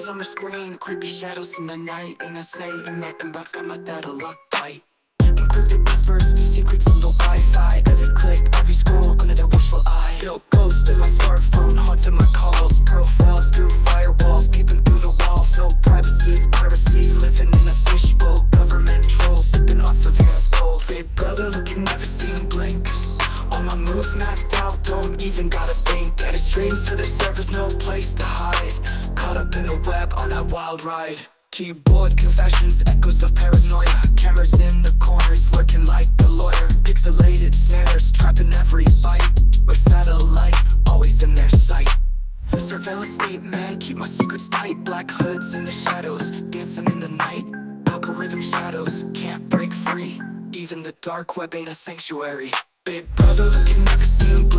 eyes on the screen, creepy shadows in the night. NSA in my inbox, got my data locked tight. Encrypted whispers, secrets on the Wi-Fi. Every click, every scroll, under that watchful eye. Built ghost in my smartphone, haunting my calls. Profiles through firewalls, peeping through the walls. No privacy, it's piracy, living in a fishbowl. Government trolls, sipping on surveillance gold. Big brother looking, never seen blink. All my moves mapped out, don't even gotta think. Data streams to the servers, no place to hide. Caught up in the web on that wild ride. Keyboard confessions, echoes of paranoia. Cameras in the corners, lurking like the lawyer. Pixelated snares, trapping every bite. With satellite, always in their sight. Surveillance state, man, keep my secrets tight. Black hoods in the shadows, dancing in the night. Algorithm shadows, can't break free. Even the dark web ain't a sanctuary. Big brother looking, never seen